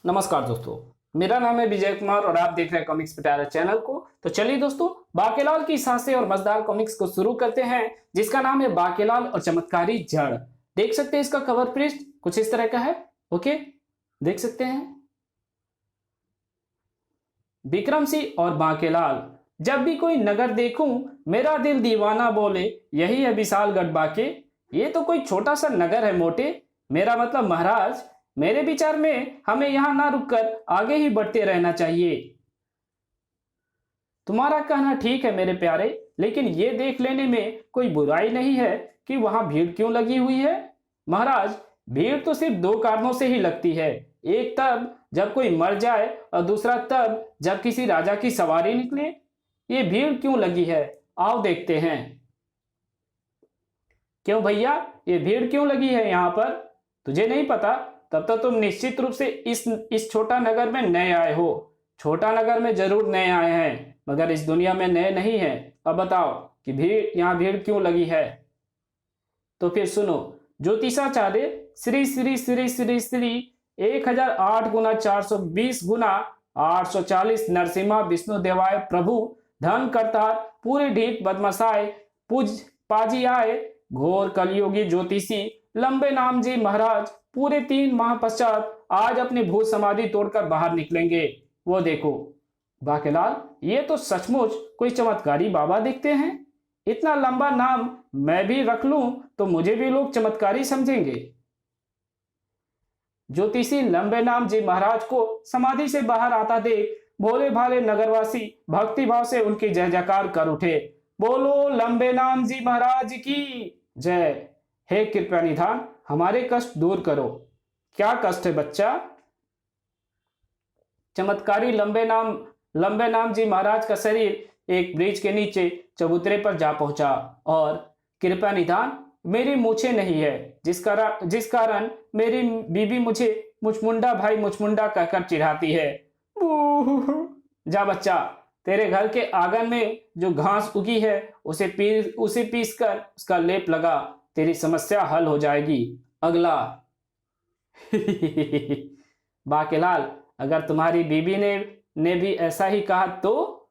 नमस्कार दोस्तों, मेरा नाम है विजय कुमार और आप देख रहे हैं कॉमिक्स पिटारा चैनल को। तो चलिए दोस्तों, बाकेलाल की सांसें और मजेदार कॉमिक्स को शुरू करते हैं, जिसका नाम है बाकेलाल और चमत्कारी जड़। देख सकते हैं इसका कवर पृष्ठ कुछ इस तरह का है। ओके, देख सकते हैं विक्रम सिंह और बाकेलाल। जब भी कोई नगर देखूं मेरा दिल दीवाना बोले, यही है विशालगढ़ बाके। ये तो कोई छोटा सा नगर है मोटे, मेरा मतलब महाराज। मेरे विचार में हमें यहां ना रुककर आगे ही बढ़ते रहना चाहिए। तुम्हारा कहना ठीक है मेरे प्यारे, लेकिन ये देख लेने में कोई बुराई नहीं है कि वहां भीड़ क्यों लगी हुई है। महाराज, भीड़ तो सिर्फ दो कारणों से ही लगती है। एक तब जब कोई मर जाए और दूसरा तब जब किसी राजा की सवारी निकले। ये भीड़ क्यों लगी है, आओ देखते हैं। क्यों भैया, ये भीड़ क्यों लगी है यहाँ पर? तुझे नहीं पता? तब तो तुम निश्चित रूप से इस छोटा नगर में नए आए हो। छोटा नगर में जरूर नए आए हैं, मगर इस दुनिया में नए नहीं हैं। अब बताओ कि यहाँ भीड़ क्यों लगी है। तो फिर सुनो। ज्योतिषाचार्य श्री श्री श्री श्री श्री 1008 गुना 420 गुना 840 नरसिम्हा विष्णु देवाय प्रभु धन करतार पूरे ढीठ बदमसाए पूज पाजी आए घोर कलयुगी ज्योतिषी लंबे नाम जी महाराज पूरे 3 माह पश्चात आज अपनी भूत समाधि तोड़कर बाहर निकलेंगे। वो देखो बाकेलाल, ये तो सचमुच कोई चमत्कारी बाबा दिखते हैं। इतना लंबा नाम मैं भी रख लूं तो मुझे भी लोग चमत्कारी समझेंगे। ज्योतिषी लंबे नाम जी महाराज को समाधि से बाहर आता देख भोले भाले नगरवासी भक्ति भाव से उनकी जय जयकार कर उठे। बोलो लंबे नाम जी महाराज की जय। हे कृपया निधान, हमारे कष्ट दूर करो। क्या कष्ट है बच्चा? चमत्कारी लंबे नाम जी महाराज का शरीर एक ब्रिज के नीचे चबूतरे पर जा पहुंचा और कृपया निधान, मेरी मूछें नहीं है, जिस कारण मेरी बीबी मुझे मुचमुंडा भाई मुचमुंडा कहकर चिढ़ाती है। जा बच्चा, तेरे घर के आंगन में जो घास उगी है उसे पीस कर उसका लेप लगा, तेरी समस्या हल हो जाएगी। अगला। बाकेलाल, अगर तुम्हारी बीबी ने भी ऐसा ही कहा तो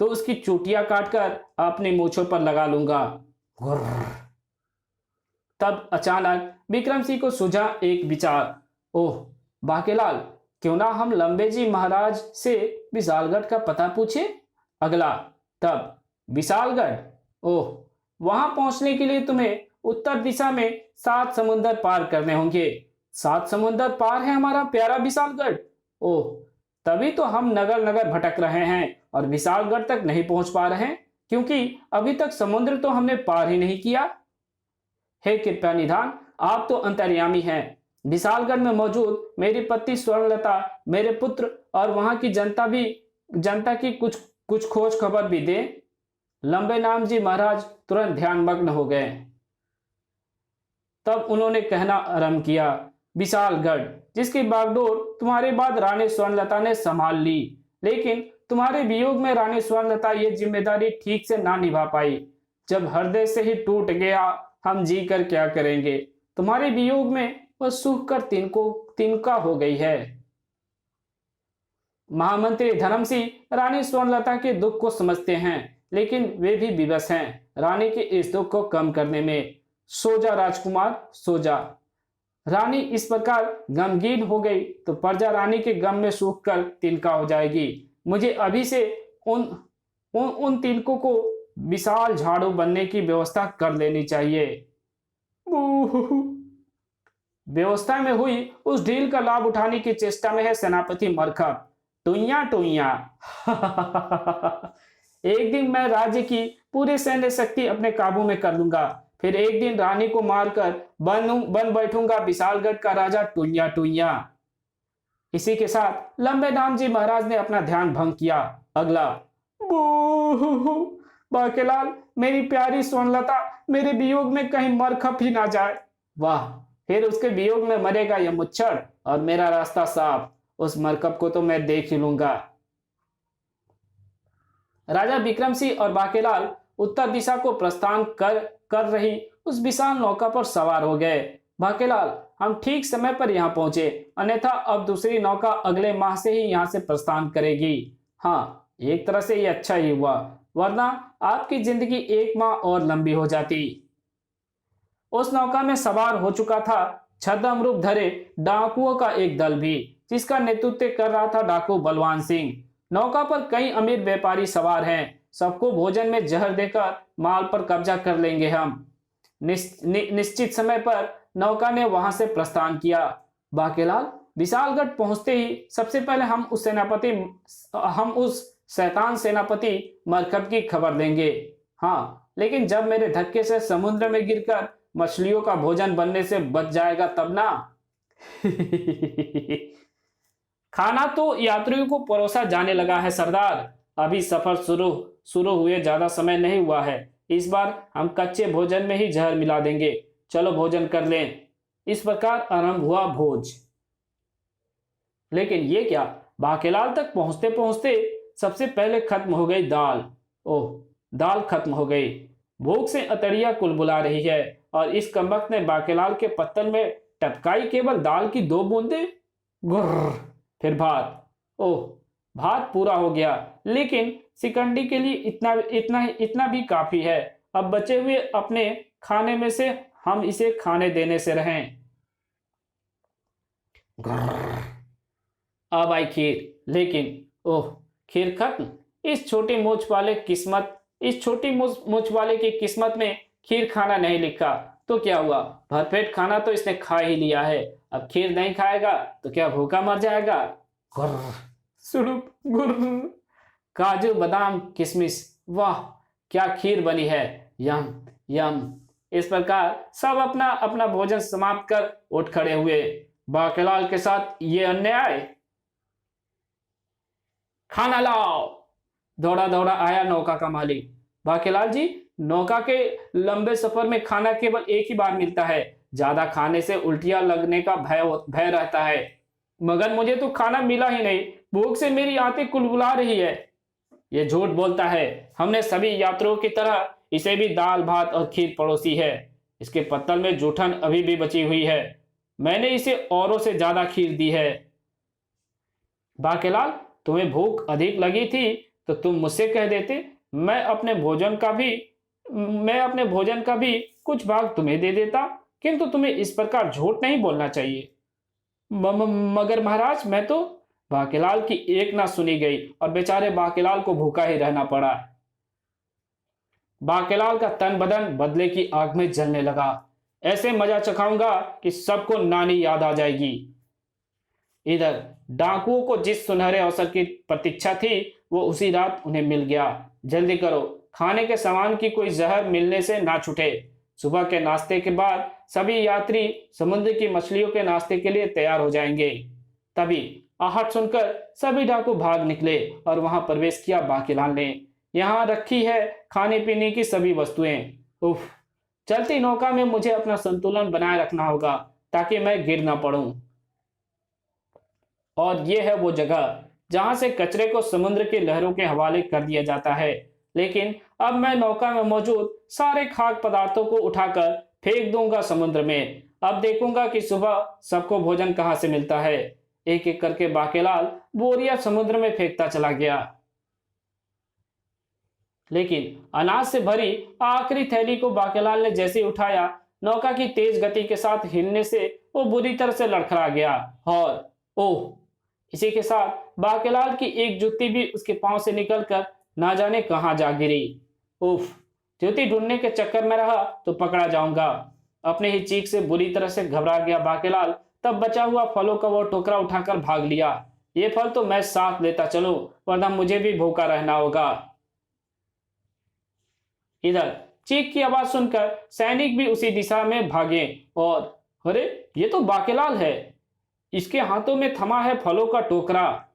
उसकी चूटियां काटकर अपनी मूछों पर लगा लूंगा। तब अचानक विक्रम सिंह को सूझा एक विचार। ओह बाकेलाल, क्यों ना हम लंबे जी महाराज से विशालगढ़ का पता पूछे। अगला। तब विशालगढ़, ओह वहां पहुंचने के लिए तुम्हें उत्तर दिशा में 7 समुंदर पार करने होंगे। 7 समुंदर पार है हमारा प्यारा विशालगढ़। ओह, तभी तो हम नगर नगर भटक रहे हैं और विशालगढ़ तक नहीं पहुंच पा रहे हैं, क्योंकि अभी तक समुद्र तो हमने पार ही नहीं किया। हे कृपया निधान, आप तो अंतर्यामी हैं। विशालगढ़ में मौजूद मेरी पत्नी स्वर्णलता, मेरे पुत्र और वहां की जनता की कुछ खोज खबर भी दे। लंबे नाम जी महाराज तुरंत ध्यानमग्न हो गए। तब उन्होंने कहना आरंभ किया, विशालगढ़, जिसकी बागडोर तुम्हारे बाद रानी स्वर्णलता ने संभाल ली, लेकिन तुम्हारे वियोग में रानी स्वर्णलता ये जिम्मेदारी ठीक से ना निभा पाई। जब हृदय से ही टूट गया, हम जी कर क्या करेंगे। तुम्हारे वियोग में वह सूख कर तिनका हो गई है। महामंत्री धर्म सिंह रानी स्वर्णलता के दुख को समझते हैं, लेकिन वे भी विवश हैं रानी के इस दुख को कम करने में। सो जा राजकुमार, सो जा। रानी इस प्रकार गमगीन हो गई तो प्रजा रानी के गम में सूख कर तिनका हो जाएगी। मुझे अभी से उन तिनकों को विशाल झाड़ू बनने की व्यवस्था कर लेनी चाहिए। व्यवस्था में हुई उस ढील का लाभ उठाने की चेष्टा में है सेनापति मरखप। टुइया टुइया। एक दिन मैं राज्य की पूरी सैन्य शक्ति अपने काबू में कर लूंगा, फिर एक दिन रानी को मारकर बन बैठूंगा विशालगढ़ का राजा टुइया टुइया। इसी के साथ लंबे नाम जी महाराज ने अपना ध्यान भंग किया। अगला। बाकेलाल, मेरी प्यारी स्वर्णलता मेरे वियोग में कहीं मरखप ही ना जाए। वाह, फिर उसके वियोग में मरेगा यह मुच्छर और मेरा रास्ता साफ। उस मरकब को तो मैं देख ही लूंगा। राजा विक्रम सिंह और बाकेलाल उत्तर दिशा को प्रस्थान कर रही उस विशाल नौका पर सवार हो गए। बाकेलाल, हम ठीक समय पर यहाँ पहुंचे, अन्यथा अब दूसरी नौका अगले माह से ही यहाँ से प्रस्थान करेगी। हाँ, एक तरह से ये अच्छा ही हुआ, वरना आपकी जिंदगी एक माह और लंबी हो जाती। उस नौका में सवार हो चुका था छद्म रूप धरे डाकुओं का एक दल भी, जिसका नेतृत्व कर रहा था डाकू बलवान सिंह। नौका पर कई अमीर व्यापारी सवार हैं, सबको भोजन में जहर देकर माल पर कब्जा कर लेंगे हम। निश्चित समय पर नौका ने वहां से प्रस्थान किया। बाकेलाल, विशालगढ़ पहुंचते ही सबसे पहले हम उस शैतान सेनापति मरकब की खबर देंगे। हाँ, लेकिन जब मेरे धक्के से समुद्र में गिरकर मछलियों का भोजन बनने से बच जाएगा तब ना। खाना तो यात्रियों को परोसा जाने लगा है सरदार। अभी सफर शुरू हुए ज्यादा समय नहीं हुआ है। इस बार हम कच्चे भोजन में ही जहर मिला देंगे। चलो भोजन कर लें। इस प्रकार आरंभ हुआ भोज। लेकिन ये क्या, बाकेलाल तक पहुंचते पहुंचते सबसे पहले खत्म हो गई दाल। ओह, दाल खत्म हो गई। भूख से अतड़िया कुलबुला रही है और इस कमबख्त ने बाकेलाल के पत्तल में टपकाई केवल दाल की 2 बूंदे। गुर्र, फिर भात। ओह, भात पूरा हो गया, लेकिन सिकंडी के लिए इतना भी काफी है। अब बचे हुए अपने खाने में से हम इसे खाने देने से रहें। अब आई खीर, लेकिन ओह, खीर खत्म। इस छोटी मूछ वाले की किस्मत में खीर खाना नहीं लिखा। तो क्या हुआ, भरपेट खाना तो इसने खा ही लिया है। अब खीर नहीं खाएगा तो क्या भूखा मर जाएगा। सुरुप गुर्र, काजू बादाम किशमिश, वाह क्या खीर बनी है। यम यम। इस प्रकार सब अपना अपना भोजन समाप्त कर उठ खड़े हुए। बाकेलाल के साथ ये अन्याय। खाना लाओ। दौड़ा दौड़ा आया नौका का मालिक। बाकेलाल जी, नौका के लंबे सफर में खाना केवल एक ही बार मिलता है। ज्यादा खाने से उल्टियां लगने का भय रहता है। मगर मुझे तो खाना मिला ही नहीं। भूख से मेरी आंतें कुलबुला रही है। ये झूठ बोलता है। हमने सभी यात्रियों की तरह इसे भी दाल भात और खीर परोसी है। इसके पत्तल में जूठन अभी भी बची हुई है। मैंने इसे औरों से ज्यादा खीर दी है। बाकेलाल, तुम्हें भूख अधिक लगी थी तो तुम मुझसे कह देते। मैं अपने भोजन का भी कुछ भाग तुम्हें दे देता, किंतु तुम्हें इस प्रकार झूठ नहीं बोलना चाहिए। मगर महाराज, मैं तो। बाकेलाल की एक ना सुनी गई और बेचारे बाकेलाल को भूखा ही रहना पड़ा। बाकेलाल का तन बदन बदले की आग में जलने लगा। ऐसे मजा चखाऊंगा कि सबको नानी याद आ जाएगी। इधर डाकुओं को जिस सुनहरे अवसर की प्रतीक्षा थी वो उसी रात उन्हें मिल गया। जल्दी करो, खाने के सामान की कोई जहर मिलने से ना छूटे। सुबह के नाश्ते के बाद सभी यात्री समुद्र की मछलियों के नाश्ते के लिए तैयार हो जाएंगे। तभी आहट सुनकर सभी डाकू भाग निकले और वहां प्रवेश किया बाकेलाल ने। यहाँ रखी है खाने पीने की सभी वस्तुएं। उफ, चलती नौका में मुझे अपना संतुलन बनाए रखना होगा ताकि मैं गिर ना पड़ूं। और ये है वो जगह जहां से कचरे को समुद्र की लहरों के हवाले कर दिया जाता है। लेकिन अब मैं नौका में मौजूद सारे खाद्य पदार्थों को उठाकर फेंक दूंगा समुद्र में। अब देखूंगा कि सुबह सबको भोजन कहां से मिलता है। एक एक करके बाकेलाल बोरियां समुद्र में फेंकता चला गया। लेकिन अनाज से भरी आखिरी थैली को बाकेलाल ने जैसे उठाया, नौका की तेज गति के साथ हिलने से वो बुरी तरह से लड़खड़ा गया और ओह, इसी के साथ बाकेलाल की एक जूती भी उसके पांव से निकलकर ना जाने कहां जा गिरी। उफ, जूती ढूंढने के चक्कर में रहा तो पकड़ा जाऊंगा। अपने ही चीख से बुरी तरह से घबरा गया बाकेलाल। तब बचा हुआ फलों का वो टोकरा उठाकर भाग लिया। ये फल तो मैं साथ लेता चलूं, वरना मुझे भी भूखा रहना होगा। इधर चीख की आवाज सुनकर सैनिक भी उसी दिशा में भागे और अरे, ये तो बाकेलाल है। इसके हाथों में थमा है फलों का टोकरा।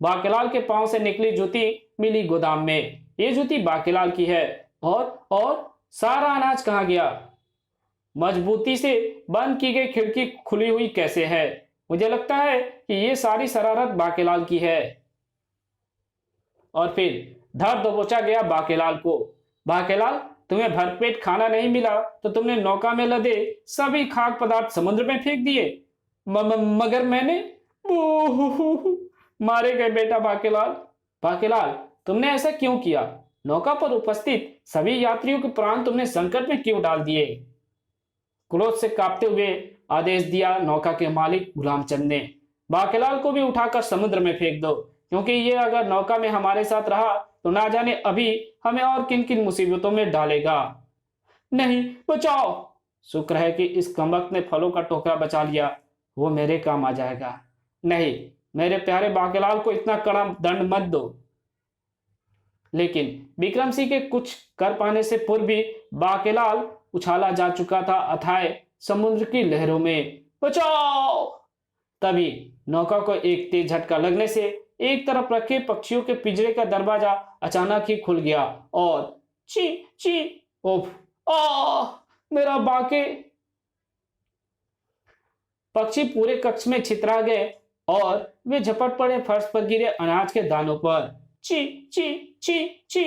बाकेलाल के पांव से निकली जूती मिली गोदाम में। ये जूती बाकेलाल की है। और सारा अनाज कहाँ गया? मजबूती से बंद की गई खिड़की खुली हुई कैसे है? मुझे लगता है कि ये सारी शरारत बाकेलाल की है। और फिर धर दबोचा गया बाकेलाल को। बाकेलाल, तुम्हें भरपेट खाना नहीं मिला तो तुमने नौका में लदे सभी खाद्य पदार्थ समुद्र में फेंक दिए। मगर मैंने मारे गए बेटा बाकेलाल। बाकेलाल, तुमने ऐसा क्यों किया? नौका पर उपस्थित सभी यात्रियों के प्राण तुमने संकट में क्यों डाल दिए? क्रोध से कांपते हुए आदेश दिया नौका के मालिक गुलामचंद ने। बाकेलाल को भी उठाकर समुद्र में फेंक दो, क्योंकि ये अगर नौका में हमारे साथ रहा तो ना जाने अभी हमें और किन किन मुसीबतों में डालेगा। नहीं, बचाओ। शुक्र है कि इस कमबख्त ने फलों का टोकरा बचा लिया, वो मेरे काम आ जाएगा। नहीं, मेरे प्यारे बाकेलाल को इतना कड़ा दंड मत दो। लेकिन विक्रम सिंह के कुछ कर पाने से पूर्व भी बाकेलाल उछाला जा चुका था अथाह समुद्र की लहरों में। बचाओ! तभी नौका को एक तेज झटका लगने से एक तरफ रखे पक्षियों के पिंजरे का दरवाजा अचानक ही खुल गया और ची ची ओफ मेरा बाके। पक्षी पूरे कक्ष में छितरा गए और वे झपट पड़े फर्श पर गिरे अनाज के दानों पर। ची ची ची ची।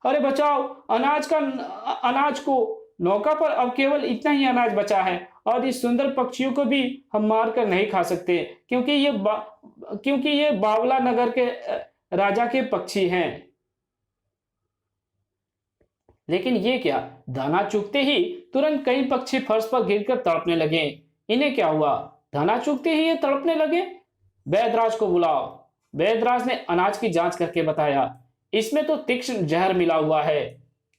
अरे बचाओ अनाज को। नौका पर अब केवल इतना ही अनाज बचा है और इस सुंदर पक्षियों को भी हम मार कर नहीं खा सकते, क्योंकि ये बावला नगर के राजा के पक्षी हैं। लेकिन ये क्या? दाना चुगते ही तुरंत कई पक्षी फर्श पर गिरकर तड़पने लगे। इन्हें क्या हुआ? दाना चुगते ही ये तड़पने लगे। वैदराज को बुलाओ। वैदराज ने अनाज की जांच करके बताया, इसमें तो तीक्ष्ण जहर मिला हुआ है।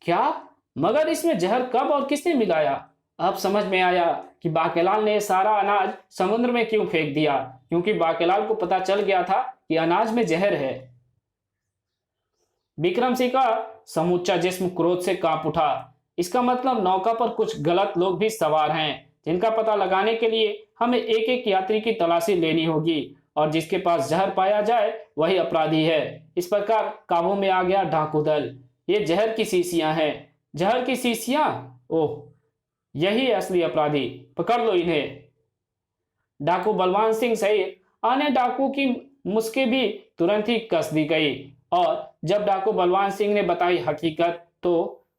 क्या? मगर इसमें जहर कब और किसने मिलाया? अब समझ में आया कि बाकेलाल ने सारा अनाज समुद्र में क्यों फेंक दिया, क्योंकि बाकेलाल को पता चल गया था कि अनाज में जहर है। विक्रम सिंह का समूचा जिस्म क्रोध से कांप उठा। इसका मतलब नौका पर कुछ गलत लोग भी सवार हैं, जिनका पता लगाने के लिए हमें एक एक यात्री की तलाशी लेनी होगी और जिसके पास जहर पाया जाए वही अपराधी है। इस प्रकार काबू में आ गया डाकू दल। ये जहर की शीशियां हैं। जहर की शीशियां? ओह, यही असली अपराधी। पकड़ लो इन्हें। डाकू बलवान सिंह सहित अन्य डाकू की मुस्के भी तुरंत ही कस दी गई और जब डाकू बलवान सिंह ने बताई हकीकत तो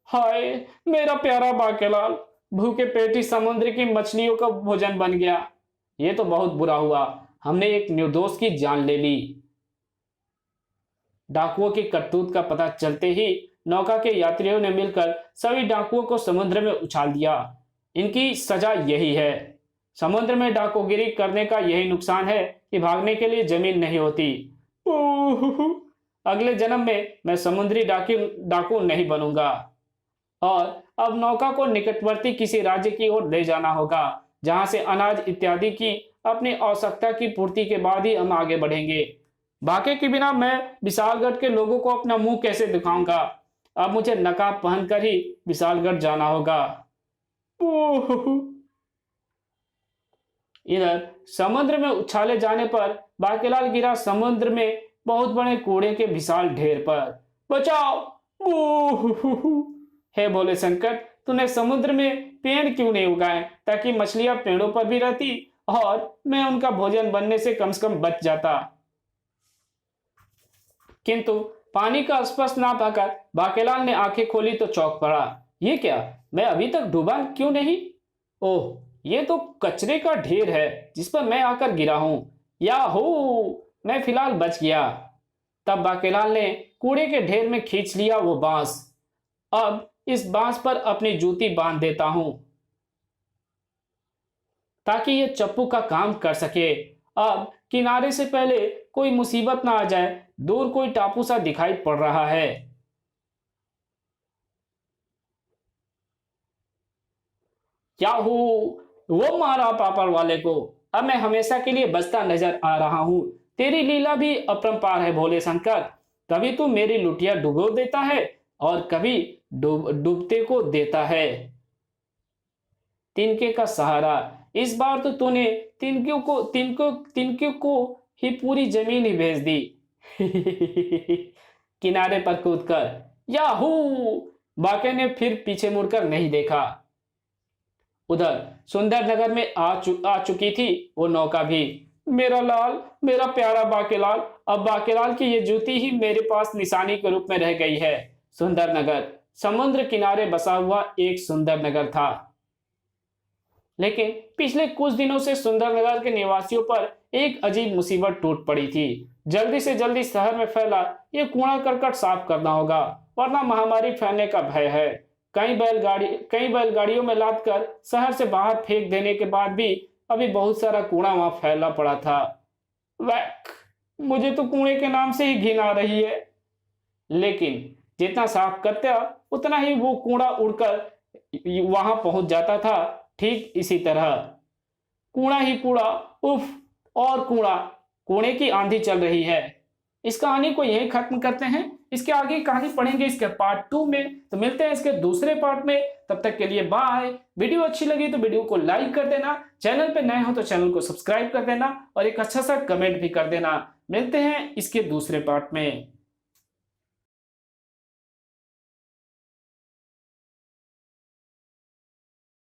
हाय मेरा प्यारा बाकेलाल भूखे पेटी समुद्र की मछलियों का भोजन बन गया। ये तो बहुत बुरा हुआ, हमने एक निर्दोष की जान ले ली। डाकुओं की करतूत का पता चलते ही नौका के यात्रियों ने मिलकर सभी डाकुओं को समुद्र में उछाल दिया। इनकी सजा यही है। समुद्र में डाकूगिरी करने का यही नुकसान है कि भागने के लिए जमीन नहीं होती। अगले जन्म में मैं समुद्री डाकू नहीं बनूंगा। और अब नौका को निकटवर्ती किसी राज्य की ओर ले जाना होगा, जहां से अनाज इत्यादि की अपनी आवश्यकता की पूर्ति के बाद ही हम आगे बढ़ेंगे। बाकी के बिना मैं विशालगढ़ के लोगों को अपना मुंह कैसे दिखाऊंगा? अब मुझे नकाब पहनकर ही विशालगढ़ जाना होगा। इधर समुद्र में उछाले जाने पर बाकेलाल गिरा समुद्र में बहुत बड़े कूड़े के विशाल ढेर पर। बचाओ! हे भोले शंकर, तूने समुद्र में पेड़ क्यों नहीं उगाए ताकि मछलियां पेड़ों पर भी रहती और मैं उनका भोजन बनने से कम बच जाता। किंतु पानी का स्पर्श ना पाकर बाकेलाल ने आंखें खोली तो चौंक पड़ा। ये क्या? मैं अभी तक डूबा क्यों नहीं? ओह, ये तो कचरे का ढेर है जिस पर मैं आकर गिरा हूं। याहू, मैं फिलहाल बच गया। तब बाकेलाल ने कूड़े के ढेर में खींच लिया वो बांस। अब इस बांस पर अपनी जूती बांध देता हूं ताकि ये चप्पू का काम कर सके। अब किनारे से पहले कोई मुसीबत ना आ जाए। दूर कोई टापू सा दिखाई पड़ रहा है। याहू, वो मारा पापड़ वाले को। अब मैं हमेशा के लिए बचता नजर आ रहा हूं। तेरी लीला भी अपरंपार है भोले शंकर। कभी तू मेरी लुटिया डुबो देता है और कभी डूबते को देता है। तिनके का सहारा। इस बार तो तूने तिनके को ही पूरी जमीन ही भेज दी। किनारे पर कूदकर याहू! बाके ने फिर पीछे मुड़कर नहीं देखा। उधर सुंदरनगर में आ चुकी थी वो नौका भी। मेरा लाल, मेरा प्यारा बाकेलाल। अब बाकेलाल की ये जूती ही मेरे पास निशानी के रूप में रह गई है। सुंदरनगर समुद्र किनारे बसा हुआ एक सुंदर नगर था। लेकिन पिछले कुछ दिनों से सुंदरनगर के निवासियों पर एक अजीब मुसीबत टूट पड़ी थी। जल्दी से जल्दी शहर में फैला ये कूड़ा करकट साफ करना होगा, वरना महामारी फैलने का भय है। कई बैलगाड़ियों में लाद कर शहर से बाहर फेंक देने के बाद भी अभी बहुत सारा कूड़ा वहां फैला पड़ा था। वैक, मुझे तो कूड़े के नाम से ही घिन आ रही है। लेकिन जितना साफ करता उतना ही वो कूड़ा उड़कर वहां पहुंच जाता था। ठीक इसी तरह कूड़ा ही कूड़ा, उफ, और कूड़ा, कूड़े की आंधी चल रही है। इस कहानी को यही खत्म करते हैं। इसके आगे कहानी पढ़ेंगे इसके पार्ट 2 में। तो मिलते हैं इसके दूसरे पार्ट में, तब तक के लिए बाय। वीडियो अच्छी लगी तो वीडियो को लाइक कर देना, चैनल पे नए हो तो चैनल को सब्सक्राइब कर देना और एक अच्छा सा कमेंट भी कर देना। मिलते हैं इसके दूसरे पार्ट में।